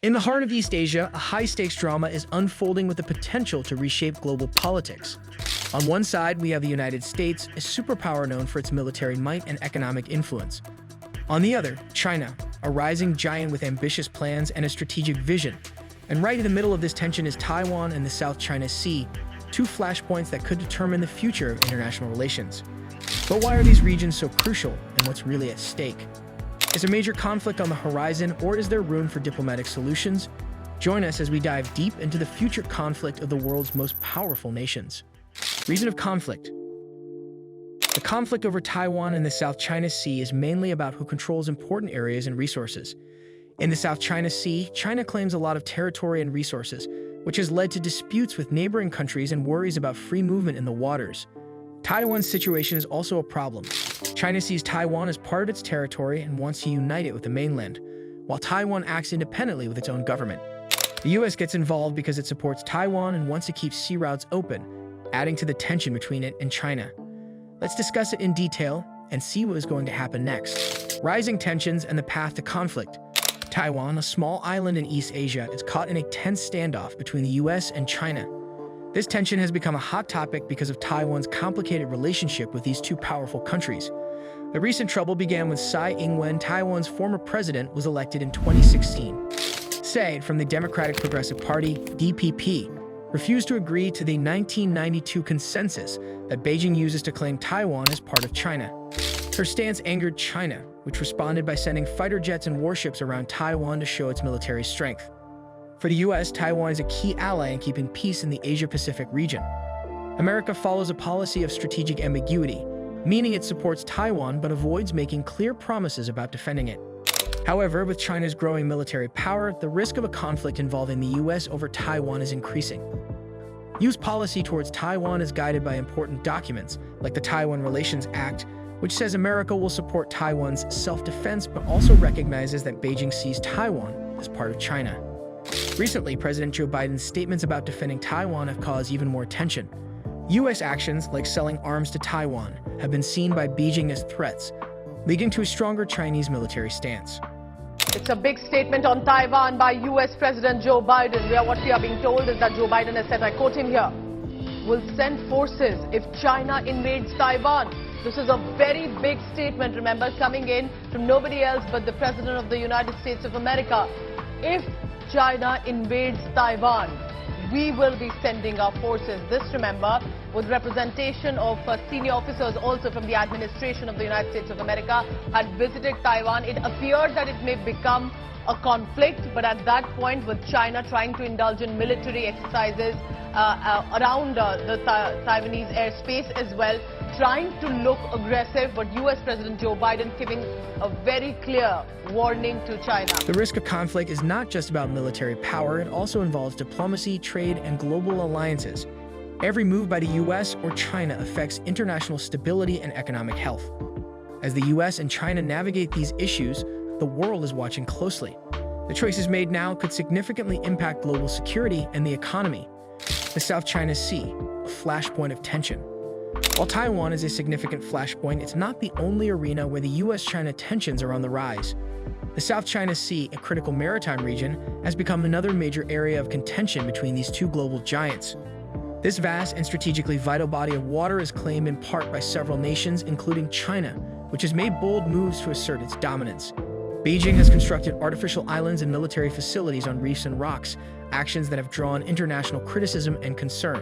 In the heart of East Asia, a high-stakes drama is unfolding with the potential to reshape global politics. On one side, we have the United States, a superpower known for its military might and economic influence. On the other, China, a rising giant with ambitious plans and a strategic vision. And right in the middle of this tension is Taiwan and the South China Sea, two flashpoints that could determine the future of international relations. But why are these regions so crucial, and what's really at stake? Is a major conflict on the horizon, or is there room for diplomatic solutions? Join us as we dive deep into the future conflict of the world's most powerful nations. Reason of conflict. The conflict over Taiwan and the South China Sea is mainly about who controls important areas and resources. In the South China Sea, China claims a lot of territory and resources, which has led to disputes with neighboring countries and worries about free movement in the waters. Taiwan's situation is also a problem. China sees Taiwan as part of its territory and wants to unite it with the mainland, while Taiwan acts independently with its own government. The US gets involved because it supports Taiwan and wants to keep sea routes open, adding to the tension between it and China. Let's discuss it in detail and see what is going to happen next. Rising tensions and the path to conflict. Taiwan, a small island in East Asia, is caught in a tense standoff between the US and China. This tension has become a hot topic because of Taiwan's complicated relationship with these two powerful countries. The recent trouble began when Tsai Ing-wen, Taiwan's former president, was elected in 2016. Tsai, from the Democratic Progressive Party, DPP, refused to agree to the 1992 consensus that Beijing uses to claim Taiwan as part of China. Her stance angered China, which responded by sending fighter jets and warships around Taiwan to show its military strength. For the US, Taiwan is a key ally in keeping peace in the Asia-Pacific region. America follows a policy of strategic ambiguity, meaning it supports Taiwan but avoids making clear promises about defending it. However, with China's growing military power, the risk of a conflict involving the US over Taiwan is increasing. US policy towards Taiwan is guided by important documents, like the Taiwan Relations Act, which says America will support Taiwan's self-defense but also recognizes that Beijing sees Taiwan as part of China. Recently, President Joe Biden's statements about defending Taiwan have caused even more tension. US actions, like selling arms to Taiwan, have been seen by Beijing as threats, leading to a stronger Chinese military stance. It's a big statement on Taiwan by US President Joe Biden. What we are being told is that Joe Biden has said, I quote him here, "Will send forces if China invades Taiwan." This is a very big statement, remember, coming in from nobody else but the President of the United States of America. If China invades Taiwan, we will be sending our forces. This, remember, with representation of senior officers also from the administration of the United States of America had visited Taiwan. It appeared that it may become a conflict, but at that point, with China trying to indulge in military exercises around the Taiwanese airspace as well, trying to look aggressive, but US President Joe Biden giving a very clear warning to China. The risk of conflict is not just about military power, it also involves diplomacy, trade, and global alliances. Every move by the US or China affects international stability and economic health. As the US and China navigate these issues, the world is watching closely. The choices made now could significantly impact global security and the economy. The South China Sea, a flashpoint of tension. While Taiwan is a significant flashpoint, it's not the only arena where the US-China tensions are on the rise. The South China Sea, a critical maritime region, has become another major area of contention between these two global giants. This vast and strategically vital body of water is claimed in part by several nations, including China, which has made bold moves to assert its dominance. Beijing has constructed artificial islands and military facilities on reefs and rocks, actions that have drawn international criticism and concern.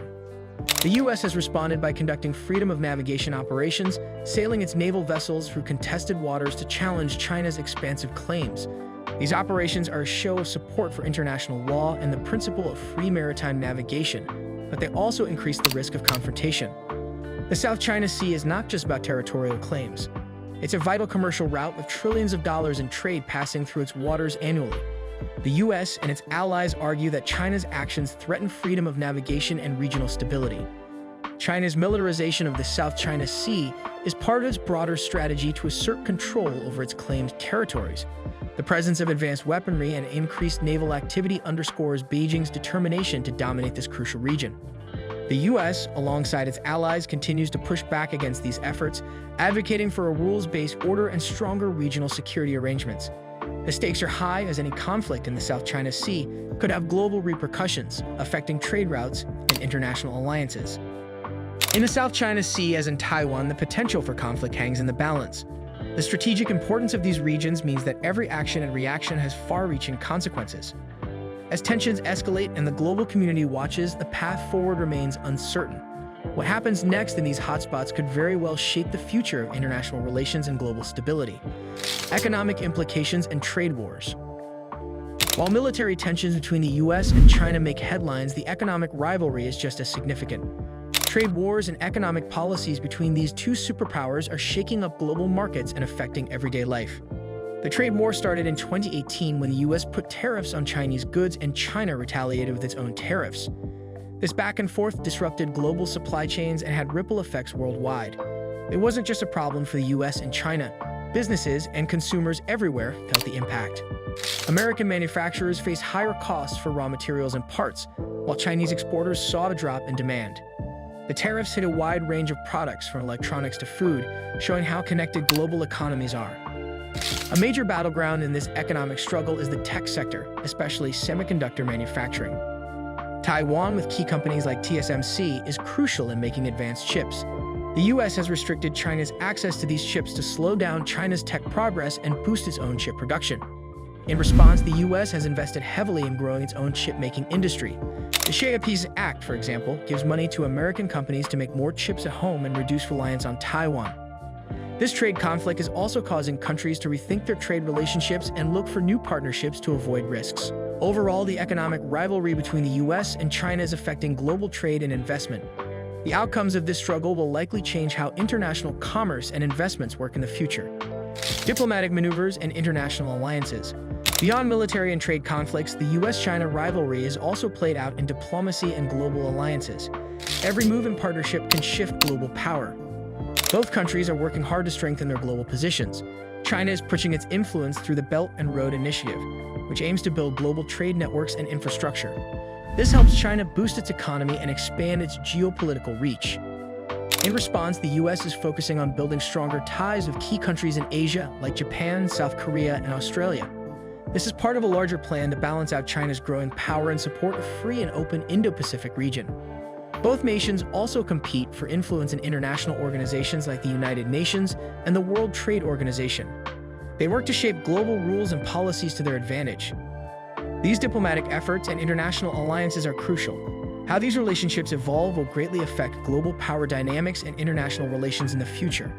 The US has responded by conducting freedom of navigation operations, sailing its naval vessels through contested waters to challenge China's expansive claims. These operations are a show of support for international law and the principle of free maritime navigation, but they also increase the risk of confrontation. The South China Sea is not just about territorial claims. It's a vital commercial route with trillions of dollars in trade passing through its waters annually. The US and its allies argue that China's actions threaten freedom of navigation and regional stability. China's militarization of the South China Sea is part of its broader strategy to assert control over its claimed territories. The presence of advanced weaponry and increased naval activity underscores Beijing's determination to dominate this crucial region. The US, alongside its allies, continues to push back against these efforts, advocating for a rules-based order and stronger regional security arrangements. The stakes are high as any conflict in the South China Sea could have global repercussions, affecting trade routes and international alliances. In the South China Sea, as in Taiwan, the potential for conflict hangs in the balance. The strategic importance of these regions means that every action and reaction has far-reaching consequences. As tensions escalate and the global community watches, the path forward remains uncertain. What happens next in these hotspots could very well shape the future of international relations and global stability. Economic implications and trade wars. While military tensions between the US and China make headlines, the economic rivalry is just as significant. Trade wars and economic policies between these two superpowers are shaking up global markets and affecting everyday life. The trade war started in 2018 when the US put tariffs on Chinese goods and China retaliated with its own tariffs. This back and forth disrupted global supply chains and had ripple effects worldwide. It wasn't just a problem for the US and China. Businesses and consumers everywhere felt the impact. American manufacturers faced higher costs for raw materials and parts, while Chinese exporters saw a drop in demand. The tariffs hit a wide range of products from electronics to food, showing how connected global economies are. A major battleground in this economic struggle is the tech sector, especially semiconductor manufacturing. Taiwan, with key companies like TSMC, is crucial in making advanced chips. The US has restricted China's access to these chips to slow down China's tech progress and boost its own chip production. In response, the US has invested heavily in growing its own chip-making industry. The Share Peace Act, for example, gives money to American companies to make more chips at home and reduce reliance on Taiwan. This trade conflict is also causing countries to rethink their trade relationships and look for new partnerships to avoid risks. Overall, the economic rivalry between the US and China is affecting global trade and investment. The outcomes of this struggle will likely change how international commerce and investments work in the future. Diplomatic maneuvers and international alliances. Beyond military and trade conflicts, the US-China rivalry is also played out in diplomacy and global alliances. Every move in partnership can shift global power. Both countries are working hard to strengthen their global positions. China is pushing its influence through the Belt and Road Initiative, which aims to build global trade networks and infrastructure. This helps China boost its economy and expand its geopolitical reach. In response, the US is focusing on building stronger ties with key countries in Asia, like Japan, South Korea, and Australia. This is part of a larger plan to balance out China's growing power and support a free and open Indo-Pacific region. Both nations also compete for influence in international organizations like the United Nations and the World Trade Organization. They work to shape global rules and policies to their advantage. These diplomatic efforts and international alliances are crucial. How these relationships evolve will greatly affect global power dynamics and international relations in the future.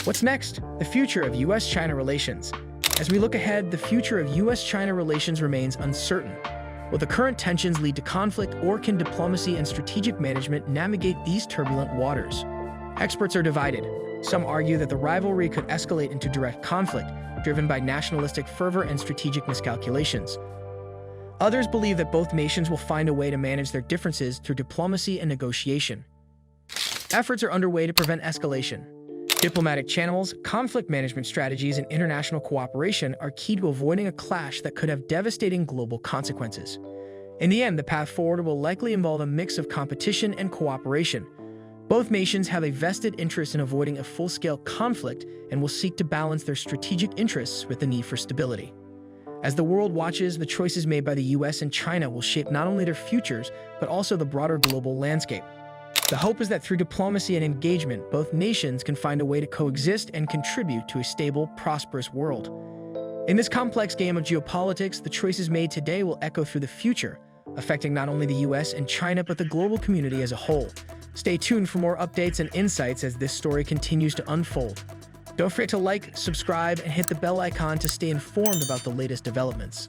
What's next? The future of US-China relations. As we look ahead, the future of US-China relations remains uncertain. Will the current tensions lead to conflict, or can diplomacy and strategic management navigate these turbulent waters? Experts are divided. Some argue that the rivalry could escalate into direct conflict, driven by nationalistic fervor and strategic miscalculations. Others believe that both nations will find a way to manage their differences through diplomacy and negotiation. Efforts are underway to prevent escalation. Diplomatic channels, conflict management strategies, and international cooperation are key to avoiding a clash that could have devastating global consequences. In the end, the path forward will likely involve a mix of competition and cooperation. Both nations have a vested interest in avoiding a full-scale conflict and will seek to balance their strategic interests with the need for stability. As the world watches, the choices made by the US and China will shape not only their futures, but also the broader global landscape. The hope is that through diplomacy and engagement, both nations can find a way to coexist and contribute to a stable, prosperous world. In this complex game of geopolitics, the choices made today will echo through the future, affecting not only the US and China, but the global community as a whole. Stay tuned for more updates and insights as this story continues to unfold. Don't forget to like, subscribe, and hit the bell icon to stay informed about the latest developments.